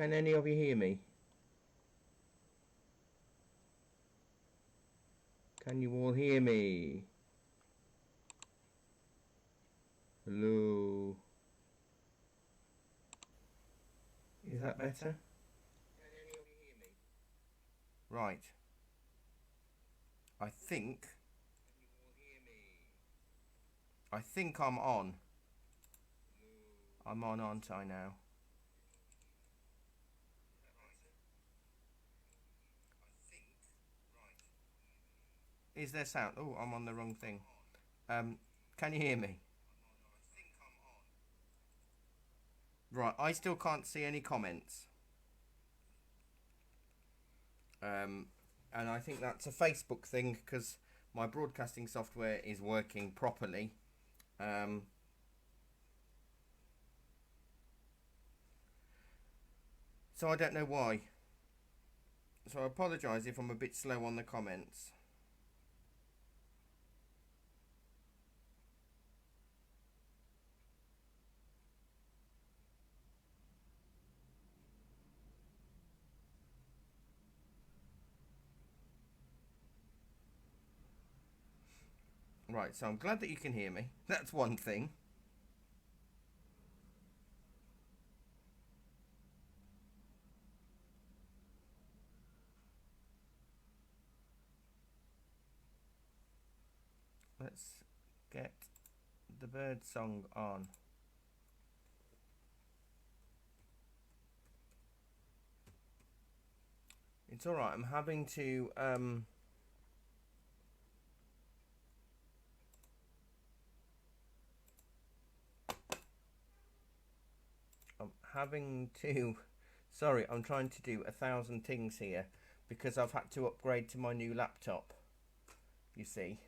Can any of you hear me? Can you all hear me? Hello? Is that better? Can any of you hear me? Right. I think... Can you all hear me? I think I'm on. Hello? I'm on, aren't I now? Is there sound? Oh, I'm on the wrong thing. Can you hear me? Right, I still can't see any comments. And I think that's a Facebook thing because my broadcasting software is working properly. So I don't know why. So I apologise if I'm a bit slow on the comments. Right, so I'm glad that you can hear me. That's one thing. Let's get the bird song on. It's alright, I'm having to sorry, I'm trying to do 1,000 things here because I've had to upgrade to my new laptop, you see.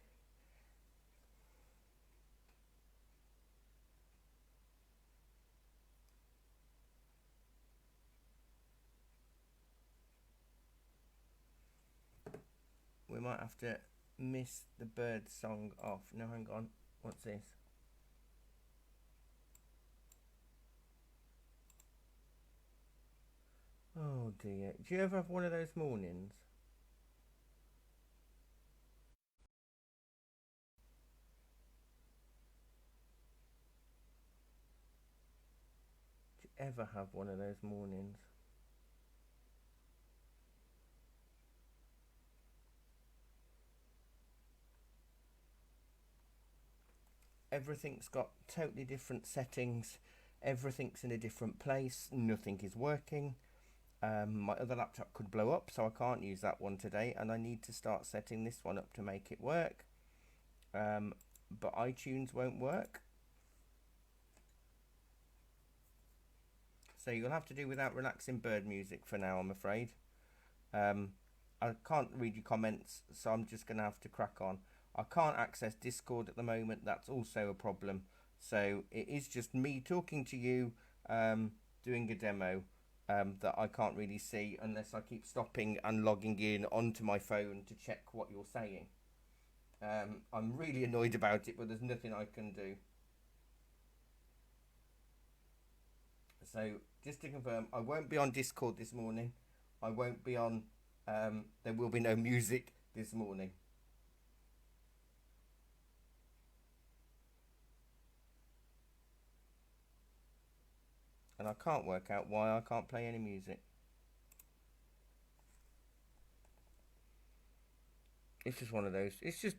We might have to miss the bird song off. No, hang on. What's this? Oh dear. Do you ever have one of those mornings? Do you ever have one of those mornings? Everything's got totally different settings. Everything's in a different place. Nothing is working. My other laptop could blow up, so I can't use that one today, and I need to start setting this one up to make it work. But iTunes won't work. So you'll have to do without relaxing bird music for now, I'm afraid. I can't read your comments, so I'm just going to have to crack on. I can't access Discord at the moment. That's also a problem. So it is just me talking to you, doing a demo that I can't really see unless I keep stopping and logging in onto my phone to check what you're saying. I'm really annoyed about it, but there's nothing I can do. So just to confirm, I won't be on Discord this morning. I won't be on... there will be no music this morning. And I can't work out why I can't play any music. It's just one of those. It's just...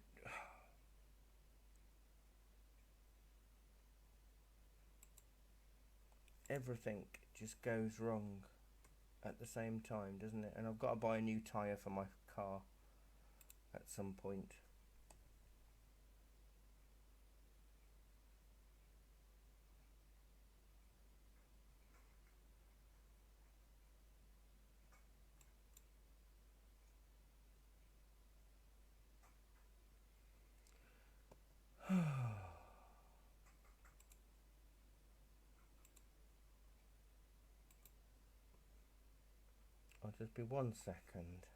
everything just goes wrong at the same time, doesn't it? And I've got to buy a new tyre for my car at some point. I'll just be 1 second.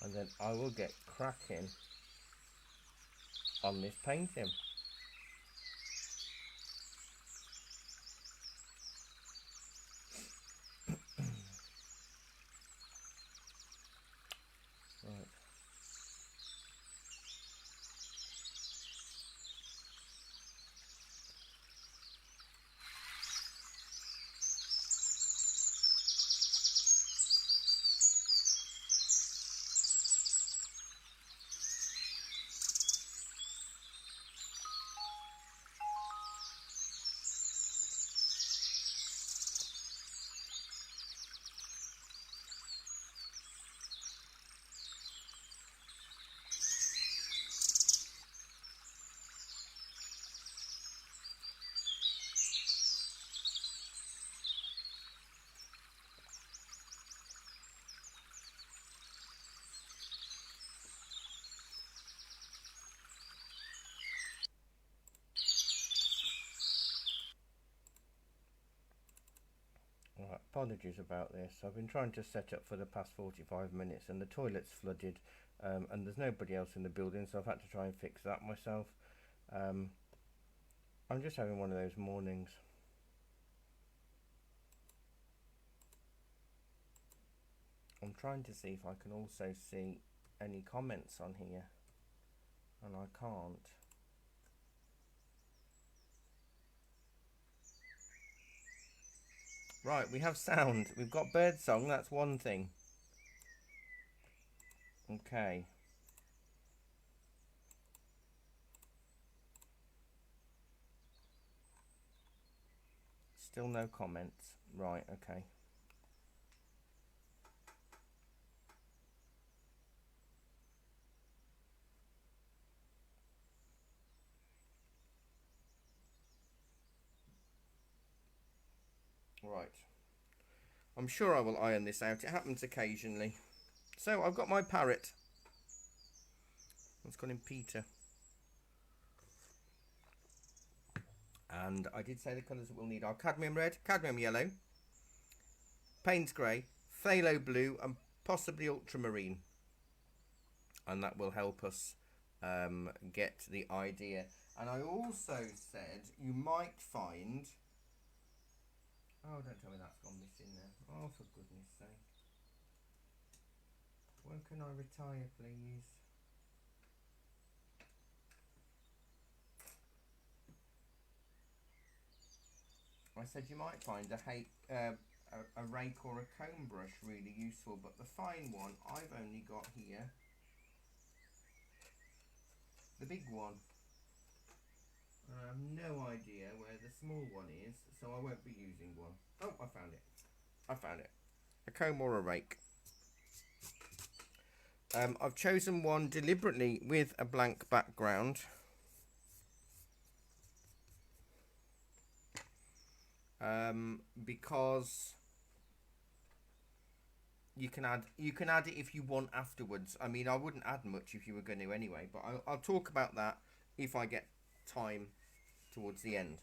and then I will get cracking on this painting. Right. Right, apologies about this. I've been trying to set up for the past 45 minutes and the toilet's flooded, and there's nobody else in the building, so I've had to try and fix that myself. I'm just having one of those mornings. I'm trying to see if I can also see any comments on here, and I can't. Right, we have sound. We've got bird song, that's one thing. Okay. Still no comments. Right, okay. Right. I'm sure I will iron this out. It happens occasionally. So I've got my parrot. Let's call him Peter. And I did say the colours that we'll need are cadmium red, cadmium yellow, Payne's grey, phthalo blue, and possibly ultramarine. And that will help us get the idea. And I also said you might find... Oh, don't tell me that's gone missing there. Oh, for goodness sake. When can I retire, please? I said you might find a rake or a comb brush really useful, but the fine one I've only got here. The big one. I have no idea where the small one is, so I won't be using one. Oh, I found it. I found it. A comb or a rake. I've chosen one deliberately with a blank background. Because you can add it if you want afterwards. I mean, I wouldn't add much if you were going to anyway, but I'll talk about that if I get time towards the end.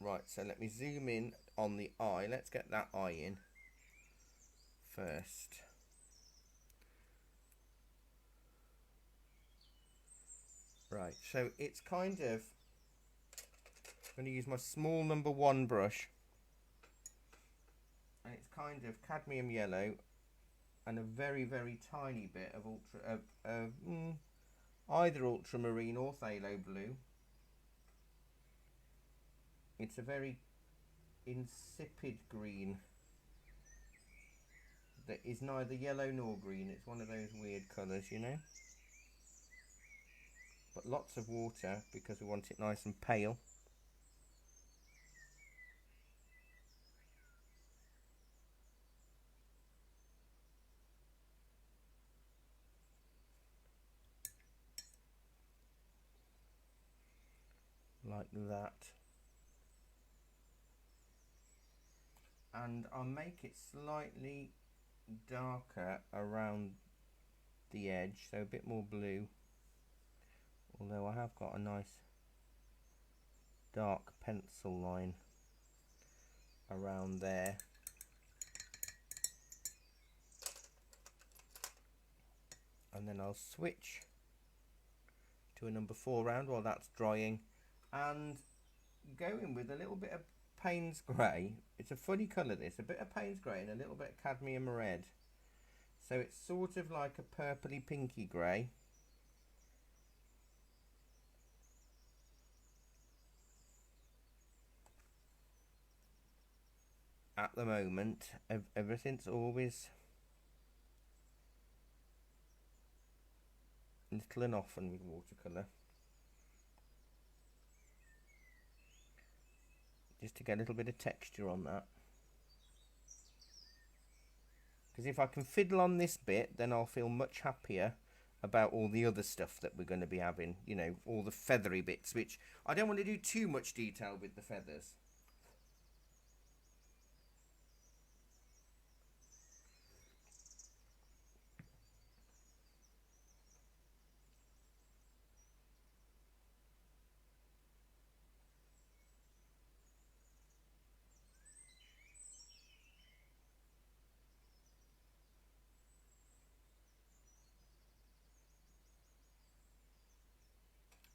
Right, so let me zoom in on the eye. Let's get that eye in first. Right, so it's kind of... I'm going to use my small number 1 brush. And it's kind of cadmium yellow and a very, very tiny bit of either ultramarine or phthalo blue. It's a very insipid green that is neither yellow nor green. It's one of those weird colours, you know. But lots of water because we want it nice and pale. Like that. And I'll make it slightly darker around the edge, so a bit more blue. Although I have got a nice dark pencil line around there. And then I'll switch to a number 4 round while that's drying, and go in with a little bit of Payne's grey. It's a funny colour this, a bit of Payne's grey and a little bit of cadmium red. So it's sort of like a purpley pinky grey. At the moment, everything's always little and often with watercolour. Just to get a little bit of texture on that. Because if I can fiddle on this bit, then I'll feel much happier about all the other stuff that we're going to be having. You know, all the feathery bits, which I don't want to do too much detail with the feathers.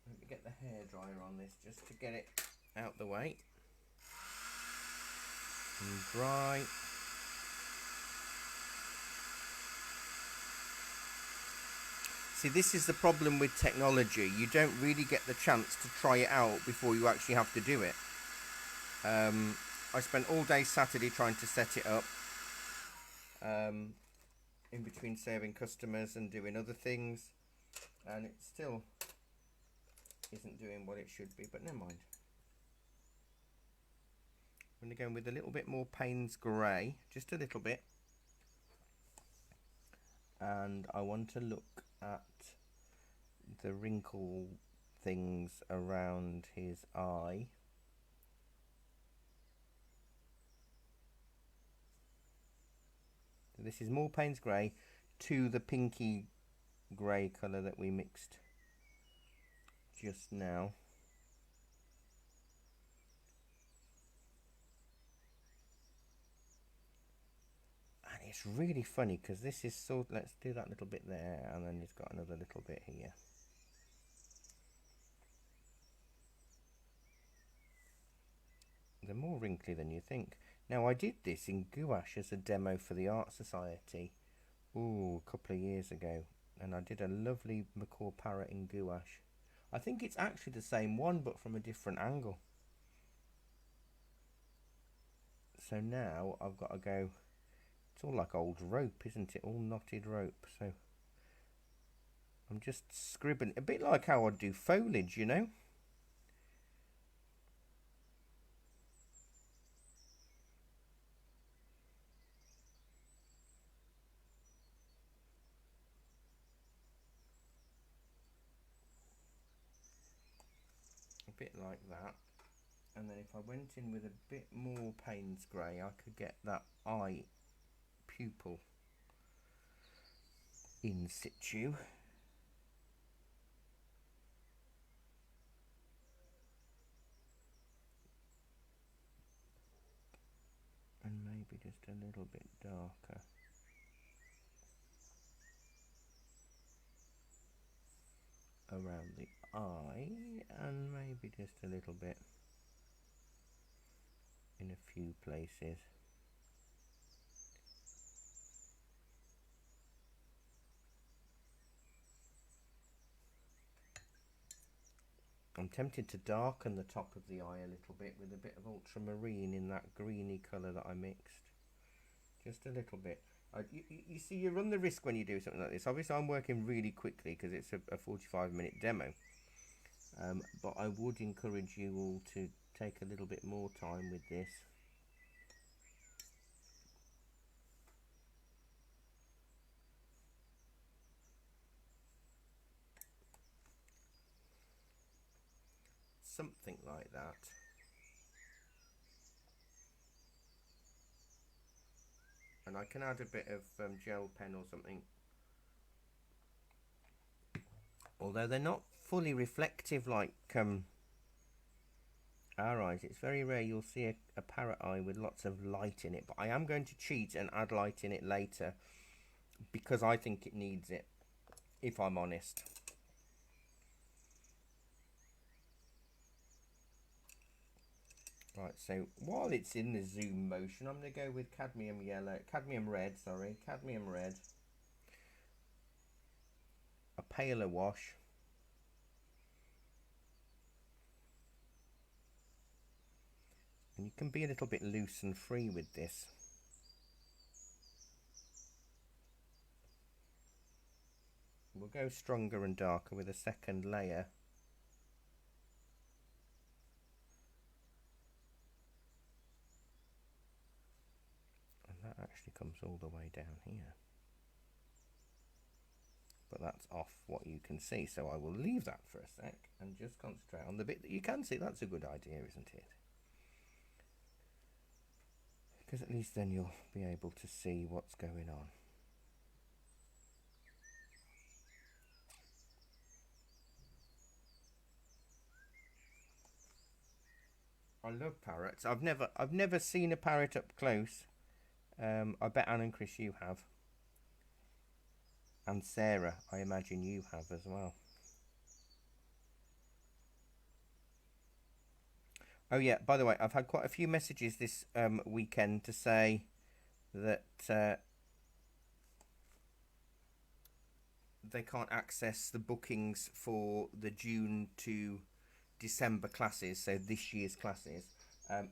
Let me get the hairdryer on this just to get it out the way and dry. See, this is the problem with technology. You don't really get the chance to try it out before you actually have to do it. I spent all day Saturday trying to set it up, in between serving customers and doing other things, and it still isn't doing what it should be, but never mind. I'm going to go in with a little bit more Payne's grey, just a little bit, and I want to look at the wrinkle things around his eye. So this is more Payne's grey to the pinky grey colour that we mixed just now. And it's really funny because this is sort, let's do that little bit there, and then he's got another little bit here. They're more wrinkly than you think. Now, I did this in gouache as a demo for the Art Society, a couple of years ago, and I did a lovely Macaw Parrot in gouache. I think it's actually the same one, but from a different angle. So now I've got to go, it's all like old rope, isn't it? All knotted rope. So I'm just scribbling, a bit like how I'd do foliage, you know? A bit like that. And then if I went in with a bit more Payne's grey, I could get that eye pupil in situ. And maybe just a little bit darker. Around the eye, and maybe just a little bit in a few places. I'm tempted to darken the top of the eye a little bit with a bit of ultramarine in that greeny colour that I mixed. Just a little bit. You see, you run the risk when you do something like this. Obviously, I'm working really quickly because it's a 45-minute demo. But I would encourage you all to take a little bit more time with this. Something like that. And I can add a bit of gel pen or something. Although they're not fully reflective like our eyes. It's very rare you'll see a parrot eye with lots of light in it. But I am going to cheat and add light in it later because I think it needs it. if I'm honest. Right, so while it's in the zoom motion, I'm going to go with cadmium red, a paler wash, and you can be a little bit loose and free with this. We'll go stronger and darker with a second layer. And that actually comes all the way down here. But that's off what you can see, so I will leave that for a sec and just concentrate on the bit that you can see. That's a good idea, isn't it? Because at least then you'll be able to see what's going on. I love parrots. I've never seen a parrot up close. I bet Anne and Chris you have. And Sarah, I imagine you have as well. Oh yeah, by the way, I've had quite a few messages this weekend to say that they can't access the bookings for the June to December classes, so this year's classes.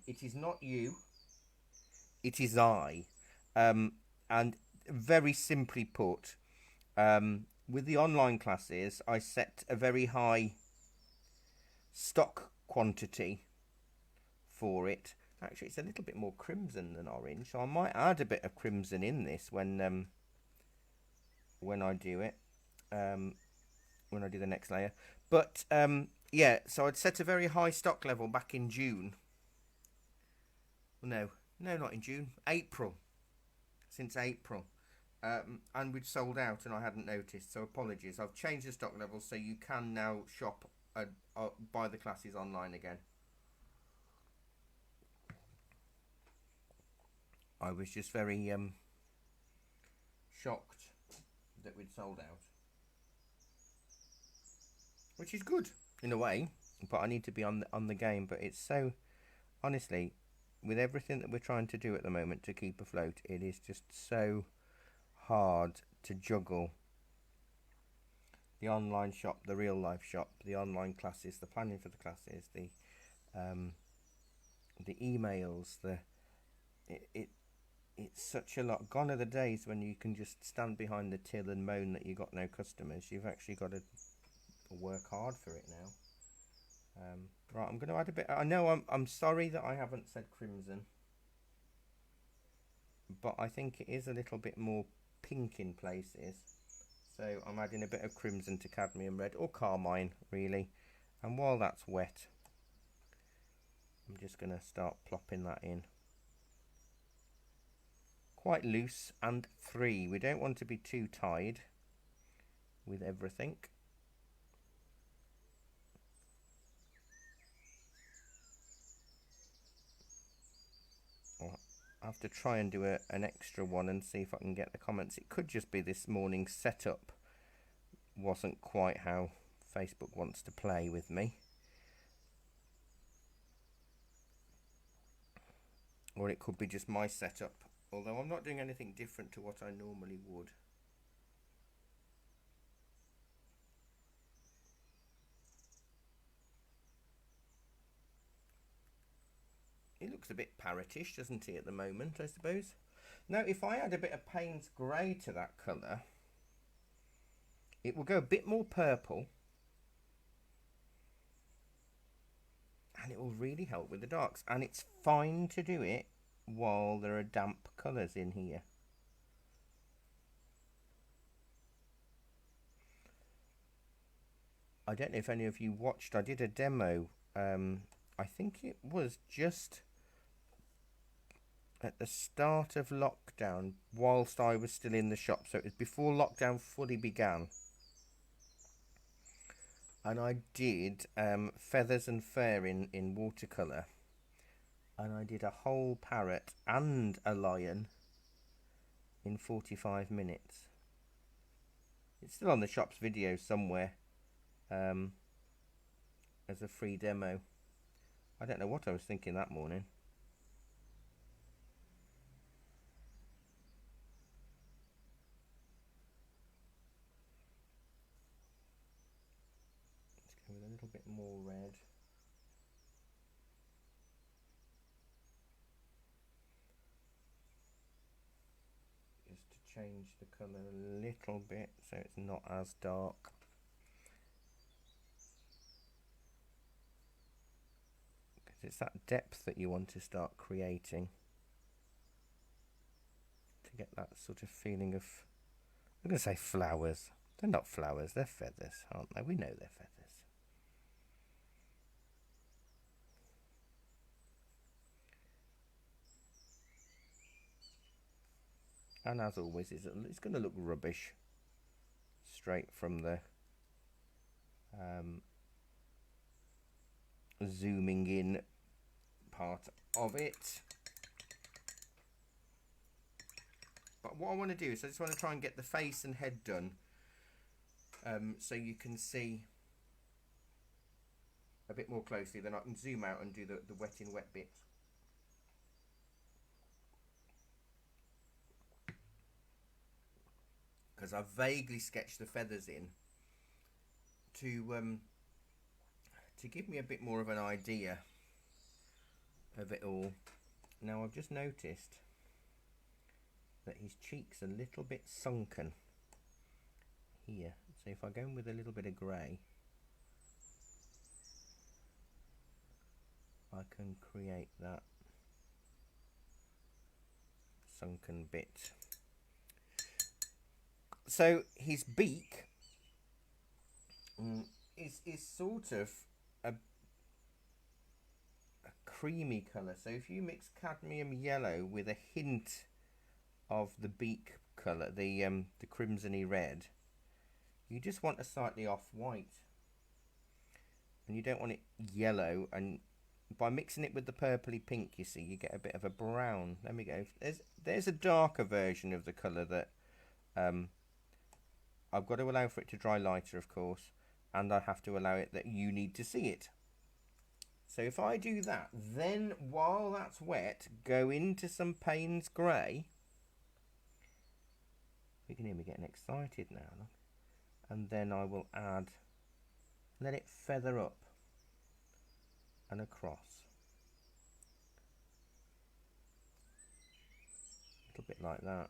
It is not you, it is I. And very simply put, with the online classes, I set a very high stock quantity for it. Actually, it's a little bit more crimson than orange, so I might add a bit of crimson in this when I do it, when I do the next layer. But yeah, so I'd set a very high stock level back in June. No, not in June. April. Since April. And we'd sold out and I hadn't noticed, so apologies. I've changed the stock level so you can now shop buy the classes online again. I was just very shocked that we'd sold out, which is good in a way, but I need to be on the game. But it's so, honestly, with everything that we're trying to do at the moment to keep afloat, it is just so hard to juggle the online shop, the real life shop, the online classes, the planning for the classes, the emails, it's such a lot. Gone are the days when you can just stand behind the till and moan that you got no customers. You've actually got to work hard for it now. Right, I'm going to add a bit. I know I'm sorry that I haven't said crimson, but I think it is a little bit more pink in places. So I'm adding a bit of crimson to cadmium red, or carmine really. And while that's wet, I'm just going to start plopping that in. Quite loose and free. We don't want to be too tied with everything. I'll have to try and do an extra one and see if I can get the comments. It could just be this morning's setup wasn't quite how Facebook wants to play with me. Or it could be just my setup, although I'm not doing anything different to what I normally would. It looks a bit parrotish, doesn't he, at the moment, I suppose. Now, if I add a bit of Payne's Grey to that colour, it will go a bit more purple. And it will really help with the darks. And it's fine to do it while there are damp colours in here. I don't know if any of you watched, I did a demo, I think it was just at the start of lockdown, whilst I was still in the shop, so it was before lockdown fully began. And I did Feathers and Fur in watercolour, and I did a whole parrot and a lion in 45 minutes. It's still on the shop's video somewhere as a free demo. I don't know what I was thinking that morning. Let's go with a little bit more red. Just to change the colour a little bit so it's not as dark. Because it's that depth that you want to start creating to get that sort of feeling of, I'm going to say flowers. They're not flowers, they're feathers, aren't they? We know they're feathers. And as always, it's going to look rubbish straight from the zooming in part of it. But what I want to do is I just want to try and get the face and head done, so you can see a bit more closely. Then I can zoom out and do the wet in wet bits. Because I've vaguely sketched the feathers in to give me a bit more of an idea of it all. Now I've just noticed that his cheek's a little bit sunken here. So if I go in with a little bit of grey, I can create that sunken bit. So his beak is sort of a creamy colour. So if you mix cadmium yellow with a hint of the beak colour, the crimsony red, you just want a slightly off white, and you don't want it yellow. And by mixing it with the purpley pink, you see, you get a bit of a brown. There we go. There's a darker version of the colour that I've got to allow for it to dry lighter, of course, and I have to allow it that you need to see it. So if I do that, then while that's wet, go into some Payne's Grey. You can hear me getting excited now, look. And then I will add, let it feather up and across. A little bit like that.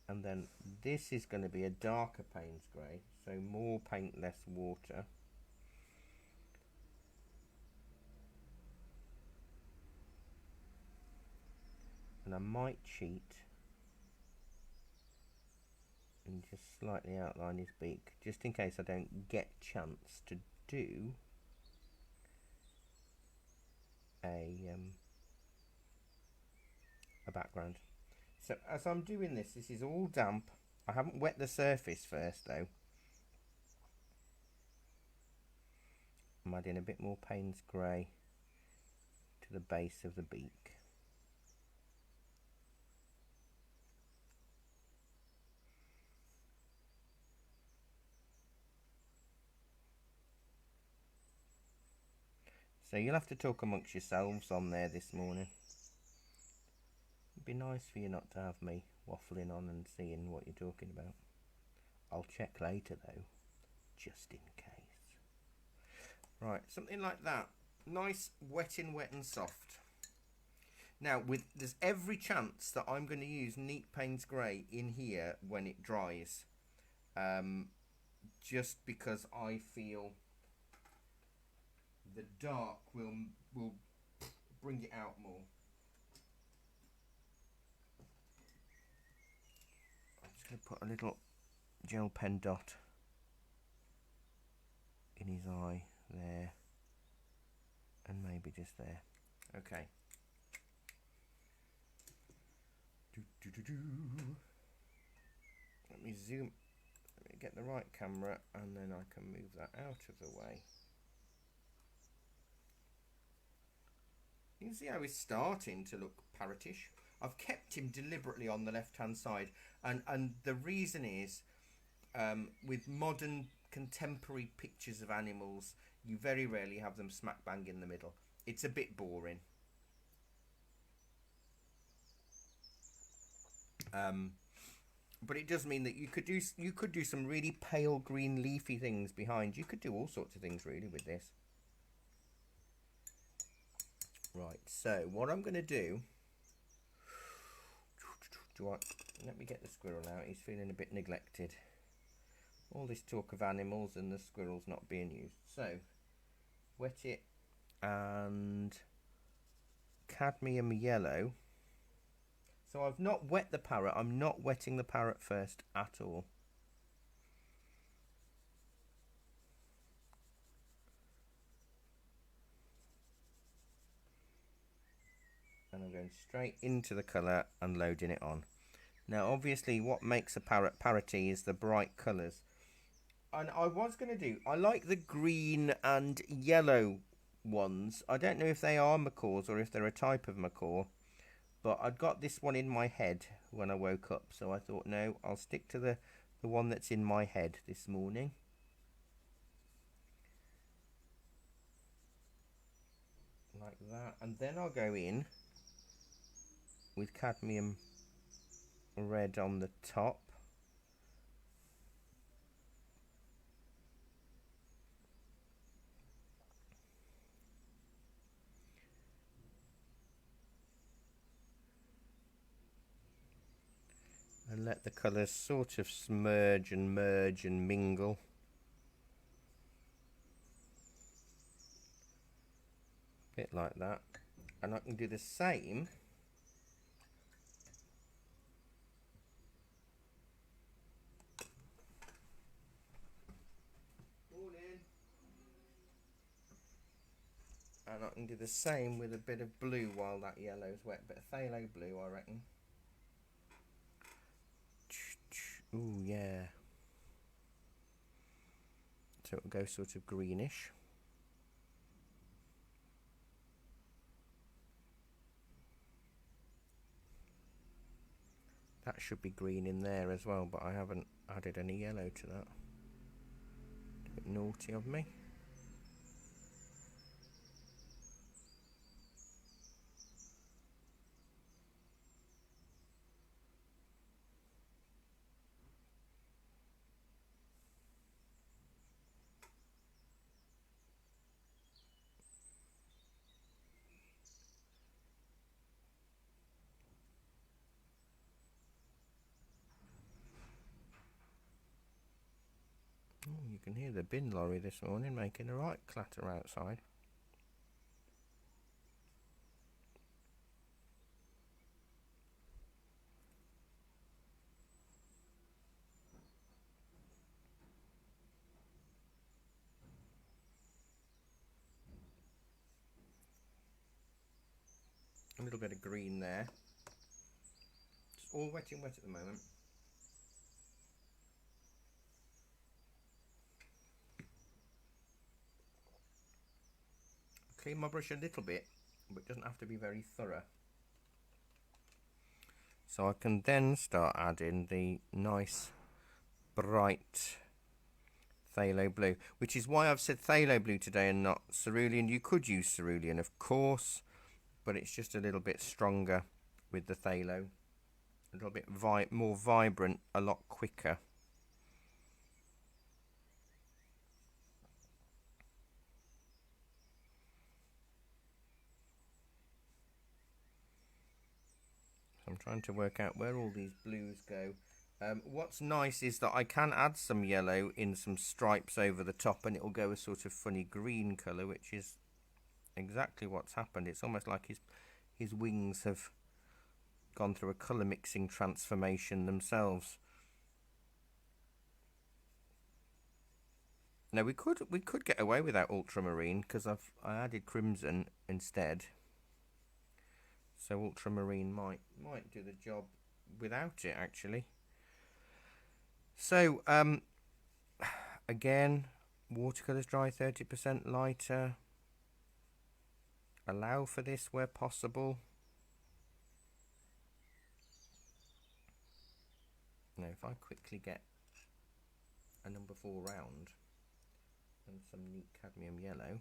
And then this is going to be a darker Payne's Grey, so more paint, less water. And I might cheat and just slightly outline his beak, just in case I don't get chance to do a background. So as I'm doing this, this is all damp. I haven't wet the surface first though. I'm adding a bit more Payne's Grey to the base of the beak. So you'll have to talk amongst yourselves on there this morning. It'd be nice for you not to have me waffling on and seeing what you're talking about. I'll check later though, just in case. Right, something like that. Nice, wet and soft. Now, there's every chance that I'm going to use neat Payne's Grey in here when it dries. Just because I feel the dark will bring it out more. I'm just going to put a little gel pen dot in his eye there, and maybe just there. Okay. Let me zoom. Let me get the right camera, and then I can move that out of the way. You can see how he's starting to look parrotish. I've kept him deliberately on the left hand side, and the reason is With modern contemporary pictures of animals, you very rarely have them smack bang in the middle. It's a bit boring. But it does mean that you could do some really pale green leafy things behind. You could do all sorts of things really with this. Right, so what I'm going to do, let me get the squirrel out. He's feeling a bit neglected. All this talk of animals and the squirrels not being used. So, wet it and cadmium yellow. So I've not wet the parrot. I'm not wetting the parrot first at all. And I'm going straight into the colour and loading it on. Now obviously what makes a parrot parroty is the bright colours. And I was going to do, I like the green and yellow ones. I don't know if they are macaws or if they're a type of macaw. But I'd got this one in my head when I woke up. So I thought, no, I'll stick to the one that's in my head this morning. Like that. And then I'll go in with cadmium red on the top. And let the colours sort of smudge and merge and mingle. A bit like that. And I can do the same and I can do the same with a bit of blue while that yellow's wet. Bit of phthalo blue, I reckon. Ooh, yeah. So it'll go sort of greenish. That should be green in there as well, but I haven't added any yellow to that. A bit naughty of me. Oh, you can hear the bin lorry this morning making a right clatter outside. A little bit of green there. It's all wet and wet at the moment. Clean my brush a little bit, but it doesn't have to be very thorough. So I can then start adding the nice bright phthalo blue, which is why I've said phthalo blue today and not cerulean. You could use cerulean, of course, but it's just a little bit stronger with the phthalo. A little bit more vibrant, a lot quicker. I'm trying to work out where all these blues go. What's nice is that I can add some yellow in some stripes over the top and it will go a sort of funny green colour, which is exactly what's happened. It's almost like his wings have gone through a colour mixing transformation themselves. Now we could get away without ultramarine because I added crimson instead. So ultramarine might do the job without it actually. So again, watercolours dry 30% lighter. Allow for this where possible. Now if I quickly get a number 4 round and some neat cadmium yellow,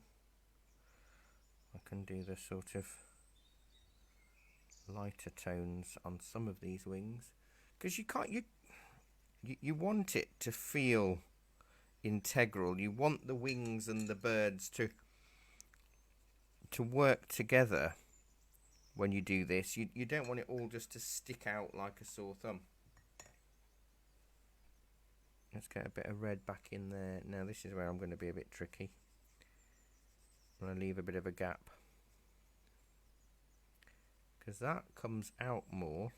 I can do the sort of lighter tones on some of these wings, because you want it to feel integral. You want the wings and the birds to work together when you do this. You don't want it all just to stick out like a sore thumb. Let's get a bit of red back in there. Now this is where I'm going to be a bit tricky. I'm going to leave a bit of a gap, because that comes out more.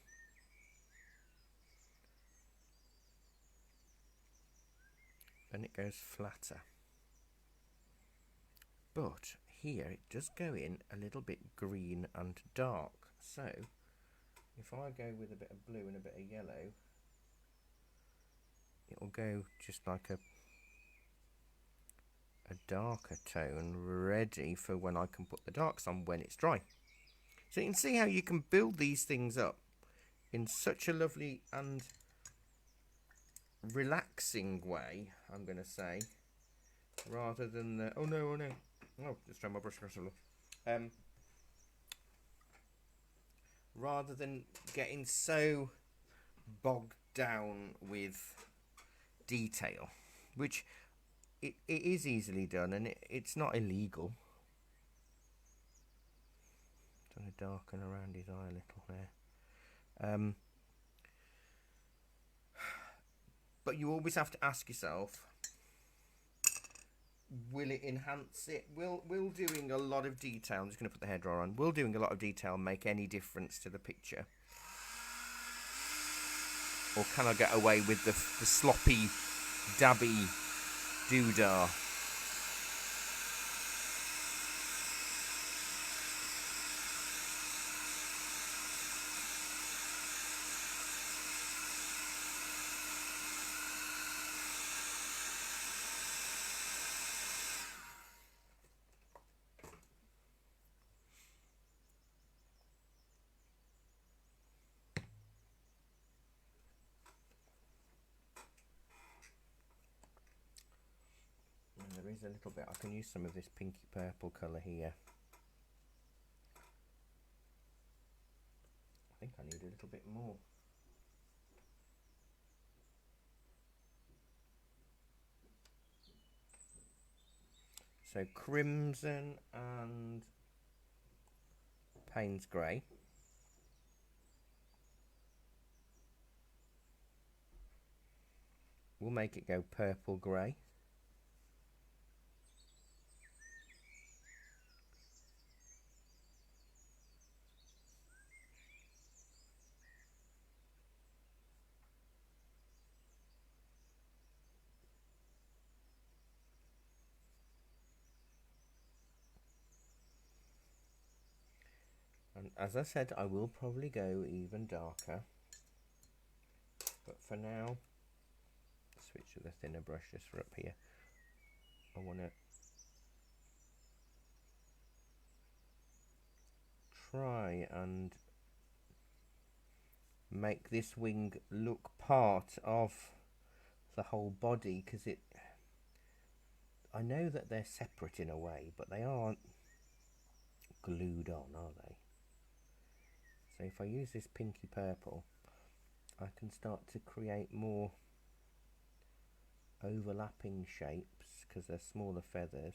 Then it goes flatter. But here it does go in a little bit green and dark. So if I go with a bit of blue and a bit of yellow, it'll go just like a darker tone, ready for when I can put the darks on when it's dry. So you can see how you can build these things up in such a lovely and relaxing way, I'm going to say, rather than the, oh no, just try my brush across a little. Rather than getting so bogged down with detail, which it is easily done, and it's not illegal. Trying to darken around his eye a little there. But you always have to ask yourself, will it enhance it? Will doing a lot of detail, I'm just going to put the hairdryer on, will doing a lot of detail make any difference to the picture? Or can I get away with the sloppy, dabby doodah? There is a little bit, I can use some of this pinky purple colour here. I think I need a little bit more. So crimson and Payne's grey. We'll make it go purple grey. And as I said, I will probably go even darker. But for now, switch to the thinner brush just for up here. I want to try and make this wing look part of the whole body, because I know that they're separate in a way, but they aren't glued on, are they? So if I use this pinky purple, I can start to create more overlapping shapes, because they're smaller feathers,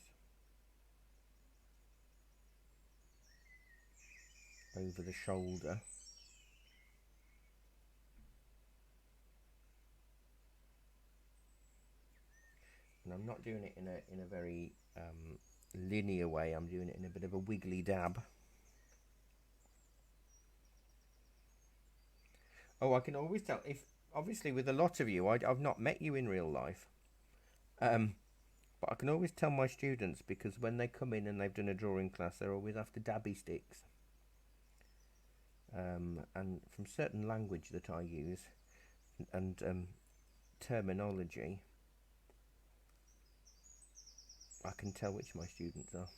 over the shoulder. And I'm not doing it in a very linear way. I'm doing it in a bit of a wiggly dab. Oh, I can always tell, if obviously with a lot of you, I've not met you in real life, but I can always tell my students, because when they come in and they've done a drawing class, they're always after dabby sticks. And from certain language that I use and terminology, I can tell which my students are.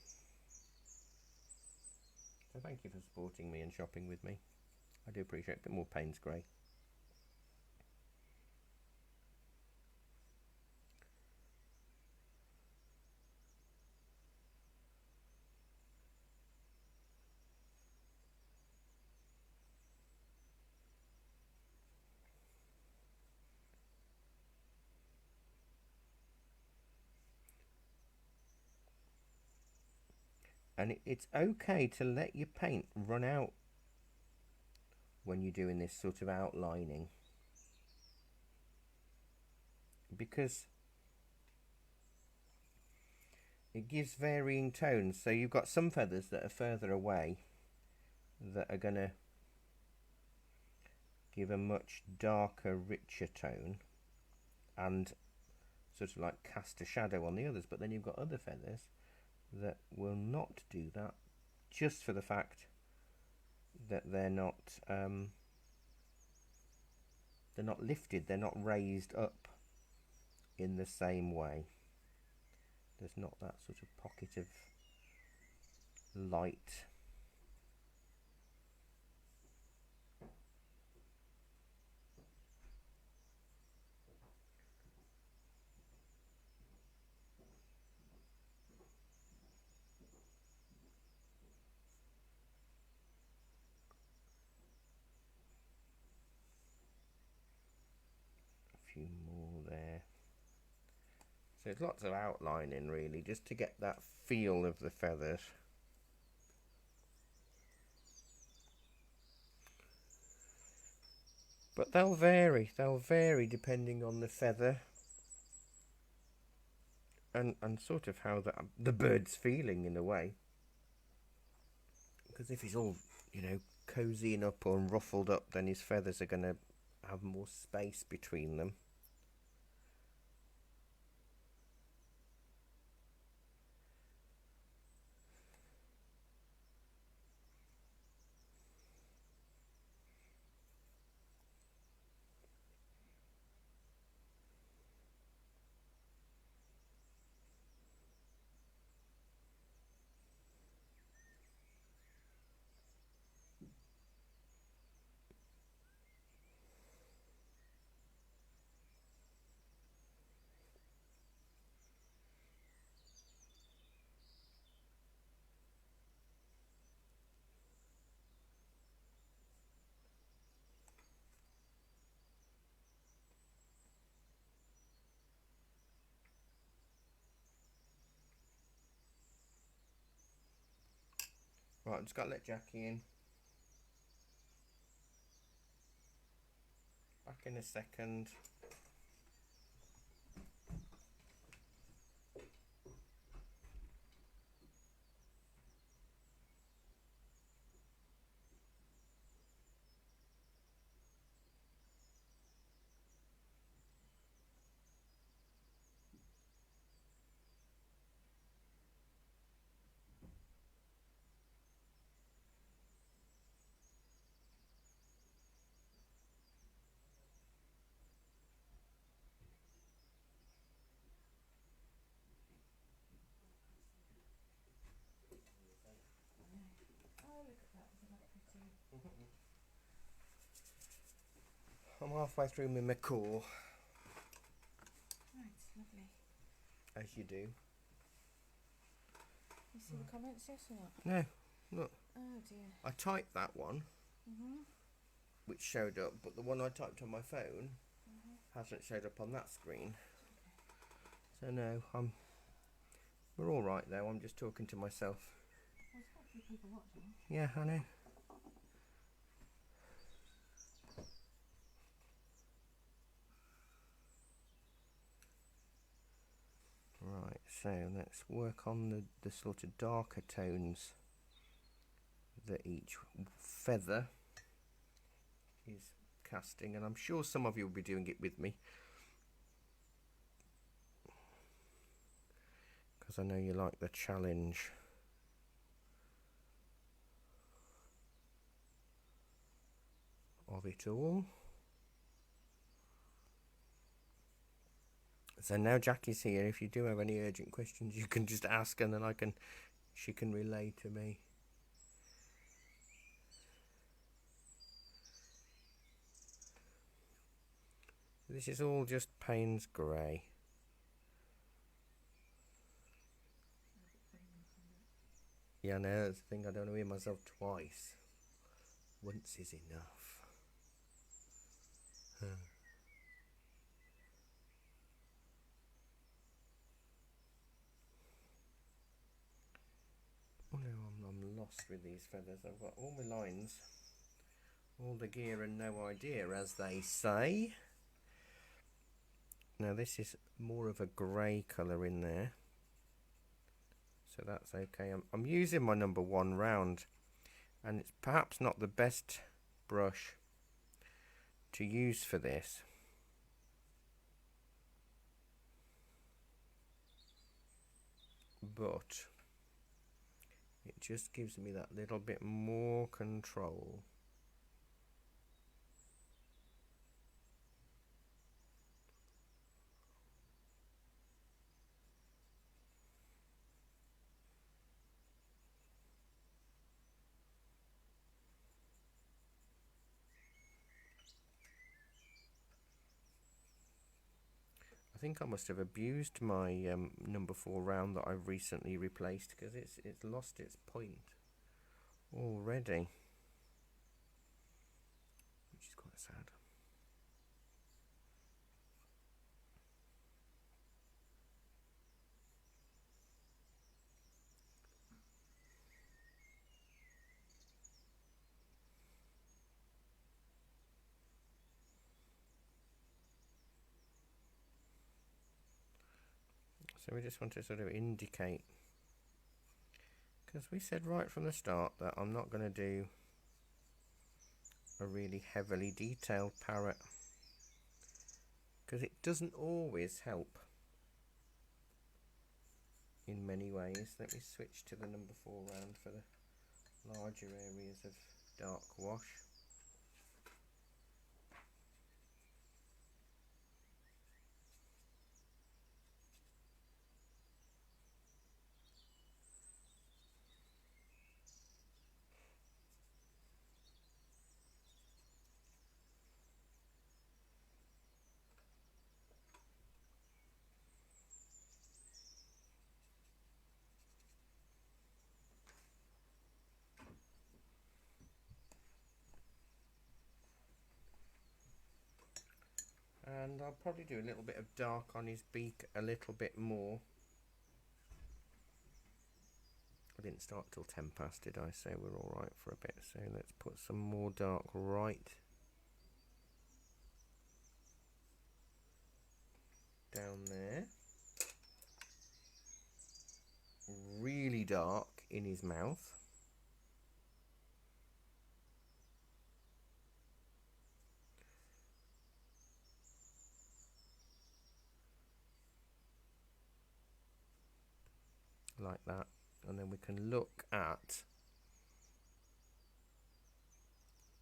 So thank you for supporting me and shopping with me. I do appreciate it. A bit more Payne's grey. And it's okay to let your paint run out when you're doing this sort of outlining, because it gives varying tones. So you've got some feathers that are further away that are going to give a much darker, richer tone and sort of like cast a shadow on the others, but then you've got other feathers that will not do that, just for the fact that they're not lifted, they're not raised up in the same way. There's not that sort of pocket of light. A few more there. So there's lots of outlining really, just to get that feel of the feathers. But they'll vary depending on the feather and sort of how the bird's feeling in a way. Because if he's all, you know, cozying up or ruffled up, then his feathers are going to have more space between them. Right, I've just got to let Jackie in. Back in a second. I'm halfway through my Macaw. Oh, it's lovely. As you do. You see the comments yet or not? No, look. Oh dear. I typed that one, which showed up, but the one I typed on my phone hasn't showed up on that screen. So no, we're all right though. I'm just talking to myself. There's quite a few people watching. Yeah, I know. Right, so let's work on the sort of darker tones that each feather is casting, and I'm sure some of you will be doing it with me, because I know you like the challenge. Of it all. So now Jackie's here. If you do have any urgent questions, you can just ask, and then she can relay to me. This is all just Payne's Grey. Yeah, no, that's the thing. I don't want to hear myself twice. Once is enough. Oh no, lost with these feathers. I've got all my lines, all the gear and no idea, as they say. Now this is more of a grey colour in there, so that's okay. I'm using my number 1 round, and it's perhaps not the best brush to use for this. But it just gives me that little bit more control. I think I must have abused my number 4 round that I've recently replaced, because it's lost its point already, which is quite sad. So we just want to sort of indicate, because we said right from the start that I'm not going to do a really heavily detailed parrot, because it doesn't always help in many ways. Let me switch to the number 4 round for the larger areas of dark wash. And I'll probably do a little bit of dark on his beak a little bit more. I didn't start till 10 past, did I? So we're all right for a bit. So let's put some more dark right down there. Really dark in his mouth. Like that. And then we can look at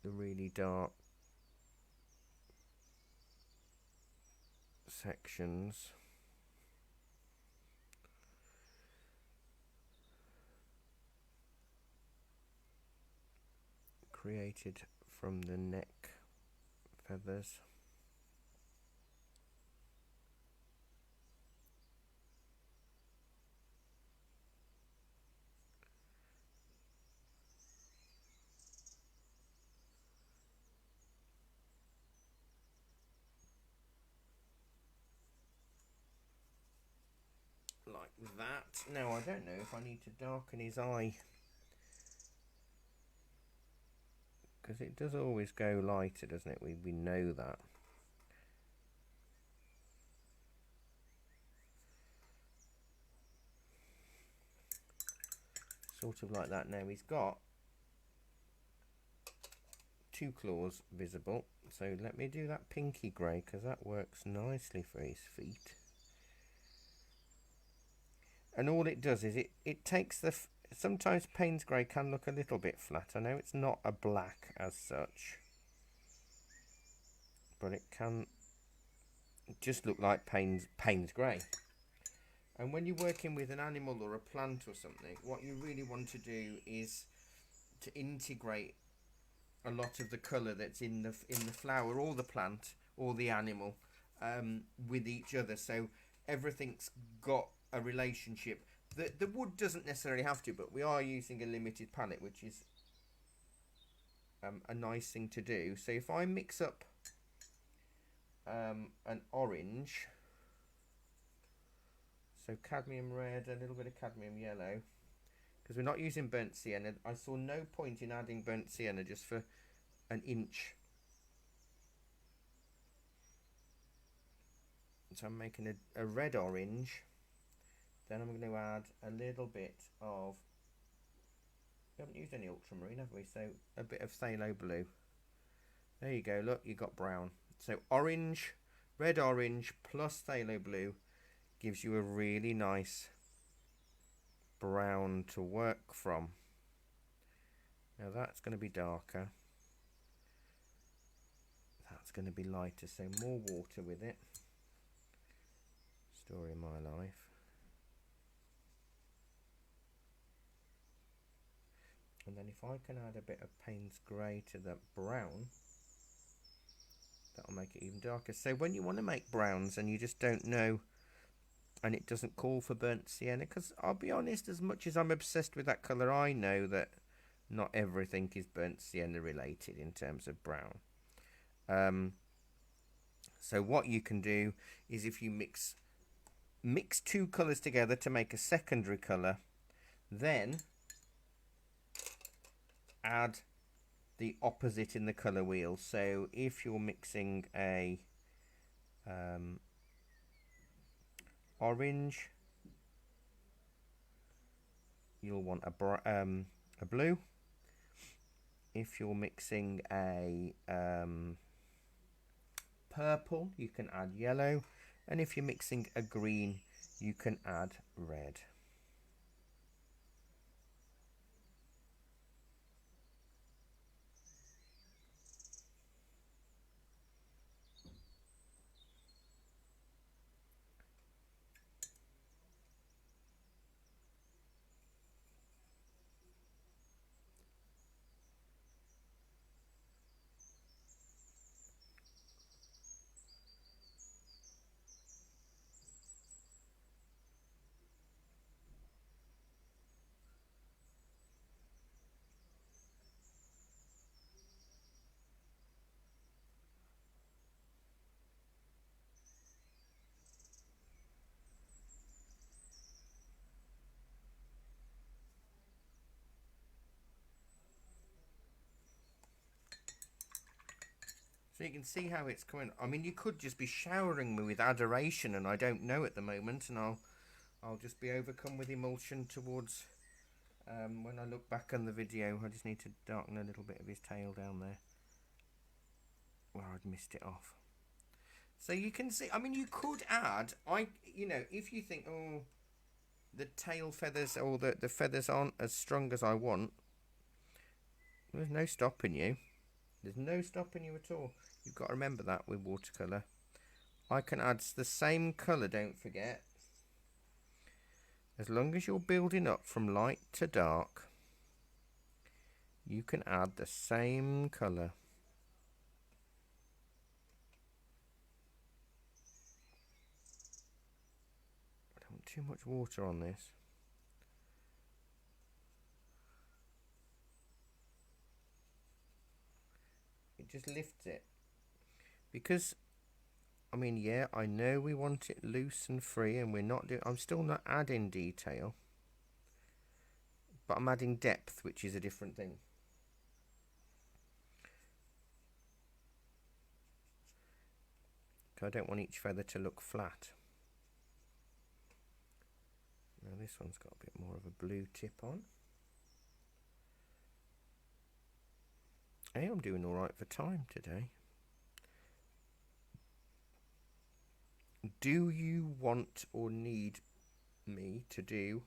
the really dark sections. Created from the neck feathers. Like that. Now I don't know if I need to darken his eye, because it does always go lighter, doesn't it? We know that. Sort of like that. Now he's got 2 claws visible, so let me do that pinky grey, because that works nicely for his feet. And all it does is it takes the sometimes Payne's grey can look a little bit flat. I know it's not a black as such, but it can just look like Payne's grey. And when you're working with an animal or a plant or something, what you really want to do is to integrate a lot of the colour that's in the flower or the plant or the animal with each other, so everything's got a relationship. The wood doesn't necessarily have to, but we are using a limited palette, which is a nice thing to do. So if I mix up an orange, so cadmium red, a little bit of cadmium yellow, because we're not using burnt sienna. I saw no point in adding burnt sienna just for an inch. So I'm making a red orange. Then I'm going to add a little bit of, we haven't used any ultramarine, have we? So a bit of phthalo blue. There you go, look, you got brown. So orange, red orange plus phthalo blue gives you a really nice brown to work from. Now that's going to be darker. That's going to be lighter, so more water with it. Story of my life. And then if I can add a bit of Payne's Grey to that brown, that'll make it even darker. So when you want to make browns and you just don't know, and it doesn't call for burnt sienna, because I'll be honest, as much as I'm obsessed with that colour, I know that not everything is burnt sienna related in terms of brown. So what you can do is if you mix two colours together to make a secondary colour, then add the opposite in the colour wheel. So if you're mixing a orange, you'll want a blue. If you're mixing a purple, you can add yellow, and if you're mixing a green, you can add red. So you can see how it's coming. I mean, you could just be showering me with adoration, and I don't know at the moment, and I'll just be overcome with emulsion towards when I look back on the video. I just need to darken a little bit of his tail down there where I'd missed it off. So you can see, I mean, you could add, if you think, oh, the tail feathers or the feathers aren't as strong as I want, there's no stopping you. There's no stopping you at all. You've got to remember that with watercolour. I can add the same colour, don't forget. As long as you're building up from light to dark, you can add the same colour. I don't want too much water on this. It just lifts it. Because, I mean, yeah, I know we want it loose and free, and we're not doing, I'm still not adding detail, but I'm adding depth, which is a different thing. I don't want each feather to look flat. Now this one's got a bit more of a blue tip on. Hey, I'm doing all right for time today. Do you want or need me to do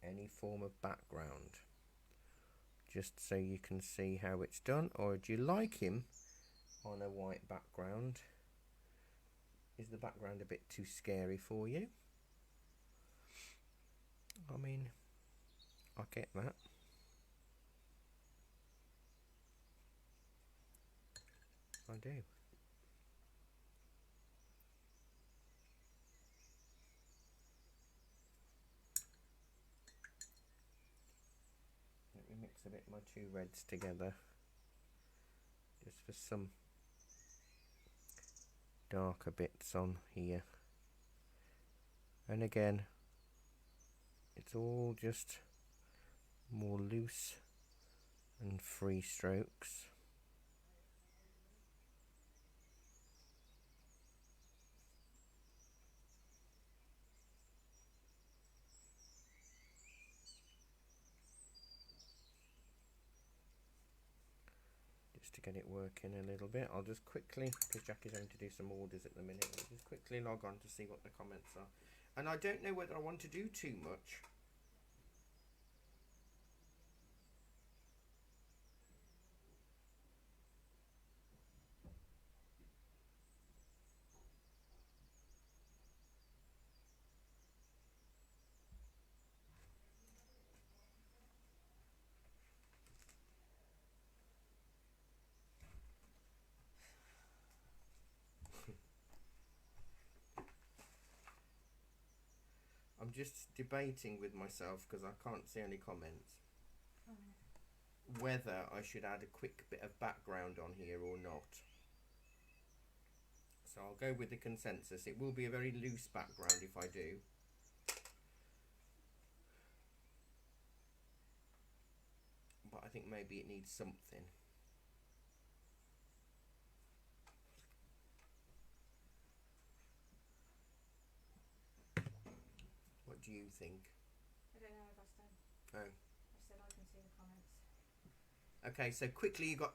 any form of background? Just so you can see how it's done, or do you like him on a white background? Is the background a bit too scary for you? I mean, I get that. I do. Let me mix a bit my two reds together, just for some darker bits on here. And again, It's all just more loose and free strokes. Just to get it working a little bit, I'll just quickly, because Jackie's having to do some orders at the minute, I'll just quickly log on to see what the comments are. And I don't know whether I want to do too much. I'm just debating with myself because I can't see any comments. Whether I should add a quick bit of background on here or not. So I'll go with the consensus. It will be a very loose background if I do. But I think maybe it needs something. What do you think? I don't know if I said. Oh. I said I can see the comments. Okay, so quickly you've got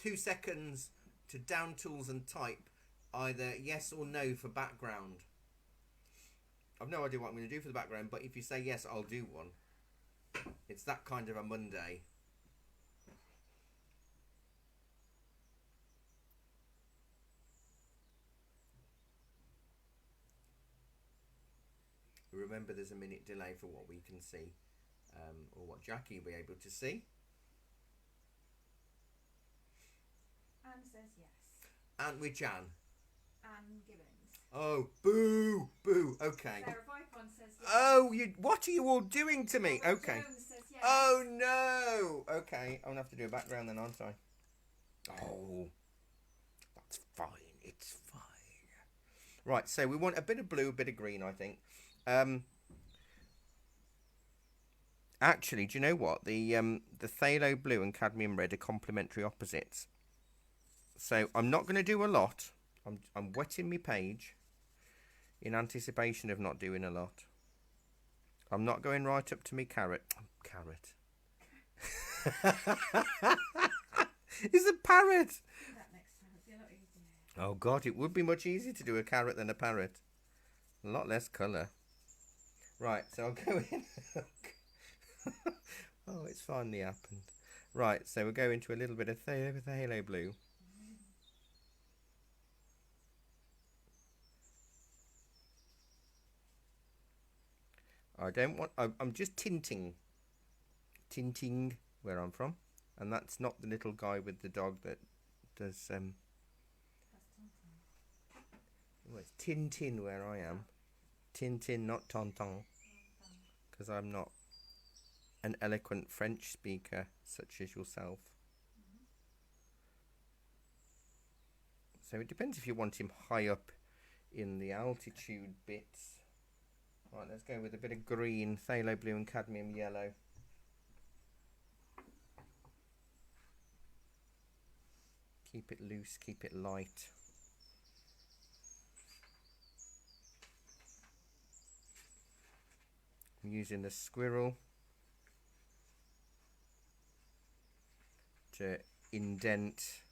2 seconds to down tools and type either yes or no for background. I've no idea what I'm going to do for the background, but if you say yes, I'll do one. It's that kind of a Monday. Remember, there's a minute delay for what we can see, or what Jackie will be able to see. Anne says yes. And which Anne? Anne Gibbons. Oh, boo, boo. Okay. Sarah Vicon says yes. Oh, what are you all doing to me? Robert Okay. Jones says yes. Oh no. Okay, I'm gonna have to do a background then, aren't I? Oh, that's fine. It's fine. Right. So we want a bit of blue, a bit of green, I think. Actually, do you know what? The phthalo blue and cadmium red are complementary opposites. So I'm not going to do a lot. I'm wetting my page in anticipation of not doing a lot. I'm not going right up to me carrot. Carrot. It's a parrot. Do that next time. It'll be a lot easier. Oh God, it would be much easier to do a carrot than a parrot. A lot less colour. Right, so I'll go in. Oh, it's finally happened. Right, so we'll go into a little bit of phthalo blue. I don't want. I'm just tinting where I'm from, and that's not the little guy with the dog that does. That's Tonton. Well, it's Tintin where I am. Tintin, not Tonton, because I'm not an eloquent French speaker such as yourself. So it depends if you want him high up in the altitude bits. Right, let's go with a bit of green, phthalo blue and cadmium yellow. Keep it loose, keep it light. I'm using the squirrel to indent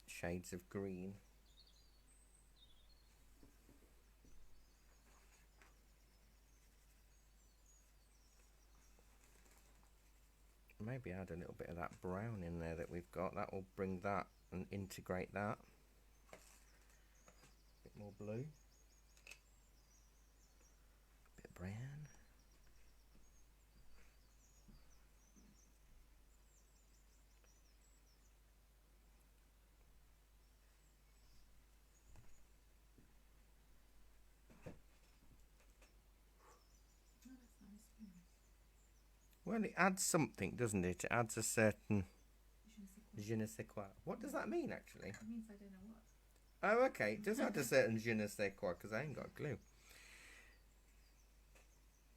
shades of green. Maybe add a little bit of that brown in there that we've got. That will bring that and integrate that. A bit more blue. A bit brown. Oh, that's nice. Well, it adds something, doesn't it? It adds a certain Je ne sais quoi. je ne sais quoi. What does that mean, actually? It means I don't know what. Oh, okay. It does have a certain je ne sais quoi, because I ain't got a clue.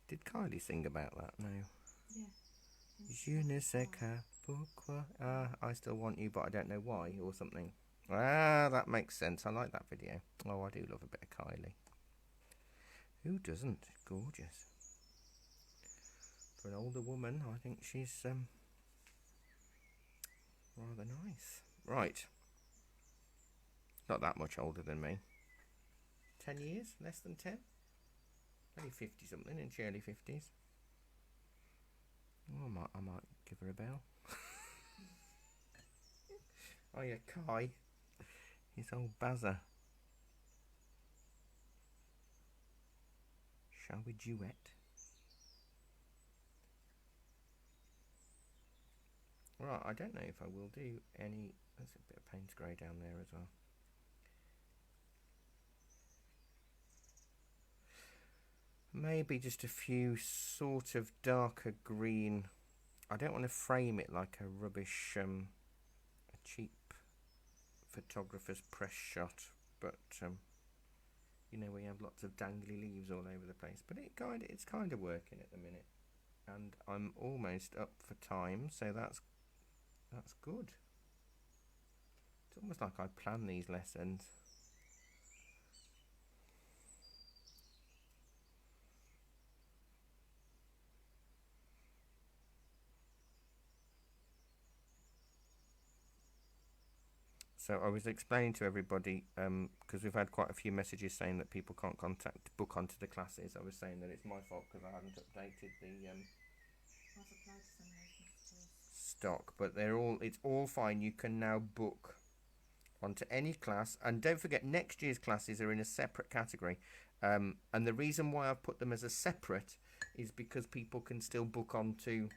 Did Kylie sing about that? No. Yeah. Je ne sais quoi, pourquoi. I still want you, but I don't know why, or something. Ah, that makes sense. I like that video. Oh, I do love a bit of Kylie. Who doesn't? Gorgeous. For an older woman, I think she's rather nice. Right. Not that much older than me. 10 years? Less than 10? Only 50 something, in she early 50s. Oh, I might give her a bell. Oh yeah, Kai. His old bazzer. Shall we duet? Right, I don't know if I will do any... There's a bit of Payne's Grey down there as well. Maybe just a few sort of darker green. I don't want to frame it like a rubbish, a cheap photographer's press shot, but you know, we have lots of dangly leaves all over the place. But it's kind of working at the minute, and I'm almost up for time, so that's good. It's almost like I plan these lessons. So I was explaining to everybody, because we've had quite a few messages saying that people can't book onto the classes. I was saying that it's my fault because I hadn't updated the I've applied to some of those messages. stock, but it's all fine. You can now book onto any class, and don't forget next year's classes are in a separate category. And the reason why I've put them as a separate is because people can still book onto,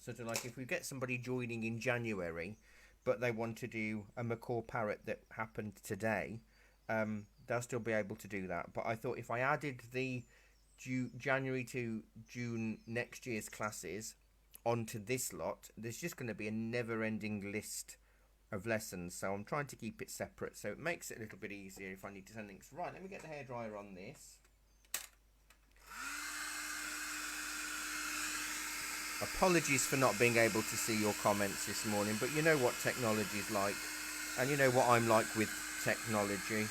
sort of like if we get somebody joining in January, but they want to do a Macaw Parrot that happened today, they'll still be able to do that. But I thought if I added the January to June next year's classes onto this lot, there's just going to be a never-ending list of lessons. So I'm trying to keep it separate, so it makes it a little bit easier if I need to send links. Right, let me get the hairdryer on this. Apologies for not being able to see your comments this morning, but you know what technology's like, and you know what I'm like with technology.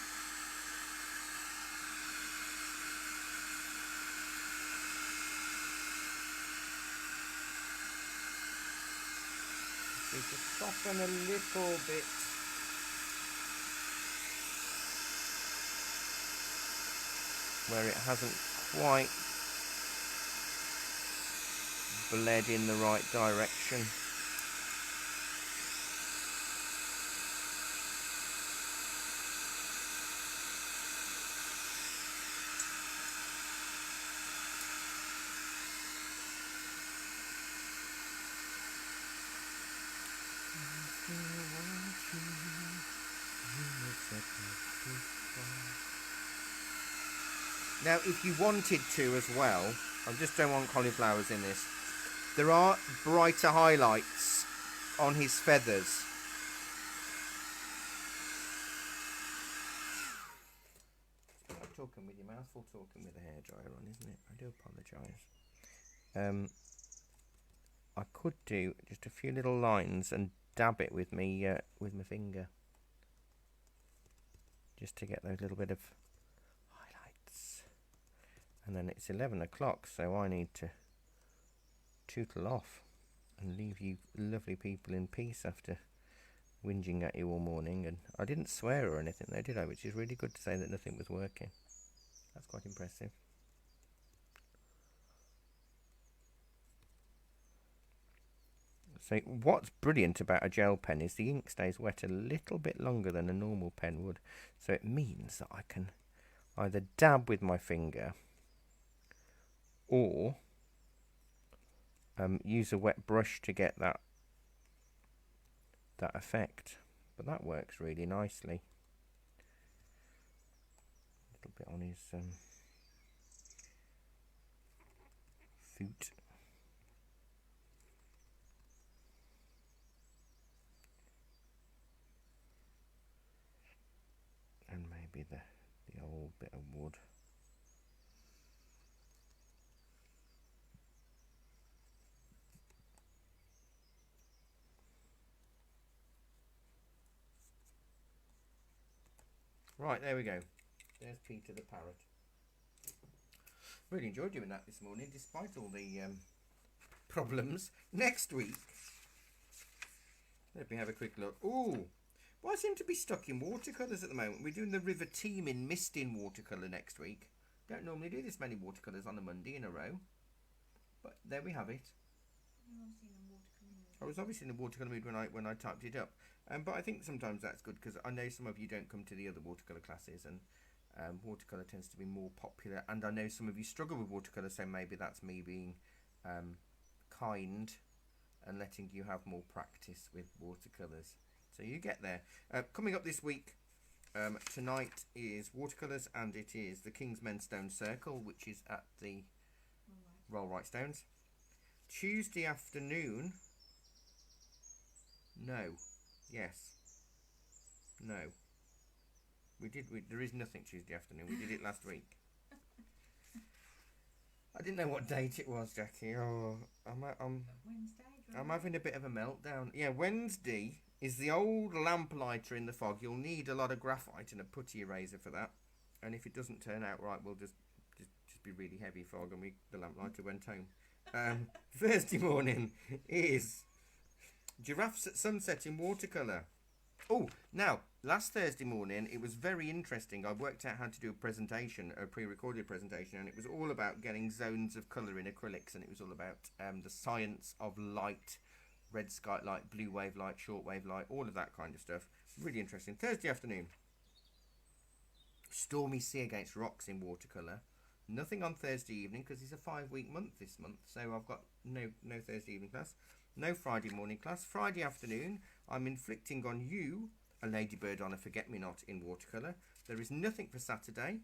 Need to soften a little bit. Where it hasn't quite bled in the right direction. Now, if you wanted to as well, I just don't want cauliflowers in this. There are brighter highlights on his feathers. I'm talking with your mouth full, talking with the hairdryer on, isn't it? I do apologise. I could do just a few little lines and dab it with me with my finger, just to get those little bit of highlights. And then it's 11 o'clock, so I need to tootle off and leave you lovely people in peace after whinging at you all morning. And I didn't swear or anything though, did I? Which is really good to say that nothing was working. That's quite impressive. So what's brilliant about a gel pen is the ink stays wet a little bit longer than a normal pen would. So it means that I can either dab with my finger or use a wet brush to get that effect. But that works really nicely. A little bit on his foot. be the old bit of wood. Right, there we go. There's Peter the parrot. Really enjoyed doing that this morning, despite all the problems. Next week, let me have a quick look. Ooh, well, I seem to be stuck in watercolours at the moment. We're doing the River Team in Mist in watercolour next week. Don't normally do this many watercolours on a Monday in a row, but there we have it. I was obviously in a watercolour mood when I typed it up, but I think sometimes that's good because I know some of you don't come to the other watercolour classes, and watercolour tends to be more popular, and I know some of you struggle with watercolour, so maybe that's me being kind and letting you have more practice with watercolours. So you get there. Coming up this week, tonight is watercolours, and it is the King's Men Stone Circle, which is at the Roll Right Stones. Tuesday afternoon. No. Yes. No. There is nothing Tuesday afternoon. We did it last week. I didn't know what date it was, Jackie. Oh, Wednesday. I'm having a bit of a meltdown. Yeah, Wednesday is the old lamplighter in the fog. You'll need a lot of graphite and a putty eraser for that. And if it doesn't turn out right, we'll just be really heavy fog, and the lamplighter went home. Thursday morning is Giraffes at Sunset in watercolour. Oh, now, last Thursday morning, it was very interesting. I worked out how to do a presentation, a pre-recorded presentation, and it was all about getting zones of colour in acrylics, and it was all about the science of light, red sky light, blue wave light, short wave light, all of that kind of stuff. Really interesting. Thursday afternoon, Stormy Sea Against Rocks in watercolour. Nothing on Thursday evening because it's a 5-week month this month, so I've got no Thursday evening class, no Friday morning class. Friday afternoon, I'm inflicting on you a ladybird on a forget-me-not in watercolour. There is nothing for Saturday.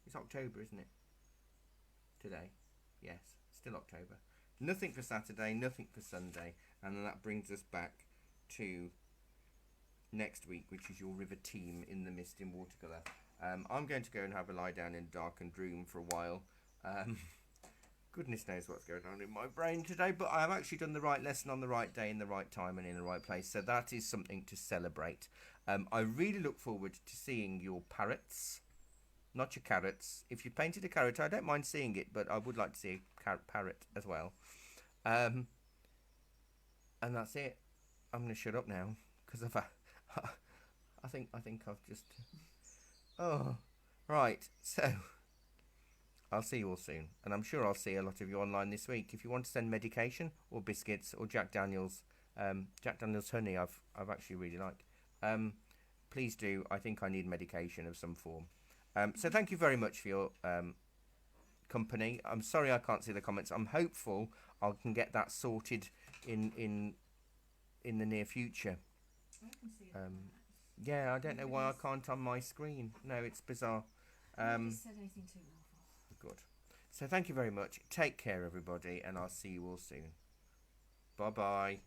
It's October, isn't it? Today, yes, still October. Nothing for Saturday, nothing for Sunday, and then that brings us back to next week, which is your River Team in the Mist in watercolour. I'm going to go and have a lie down in a darkened room for a while. Goodness knows what's going on in my brain today, but I've actually done the right lesson on the right day, in the right time, and in the right place. So that is something to celebrate. I really look forward to seeing your parrots, not your carrots. If you painted a carrot, I don't mind seeing it, but I would like to see a parrot as well. And that's it. I'm going to shut up now because I think I've just. Oh, right. So, I'll see you all soon. And I'm sure I'll see a lot of you online this week. If you want to send medication or biscuits or Jack Daniels honey, I've actually really liked. Please do. I think I need medication of some form. So thank you very much for your company. I'm sorry I can't see the comments. I'm hopeful I can get that sorted in the near future. I can see it. Yeah, I don't know why I can't on my screen. No, it's bizarre. Nobody said anything too awful. Good. So thank you very much. Take care, everybody, and I'll see you all soon. Bye-bye.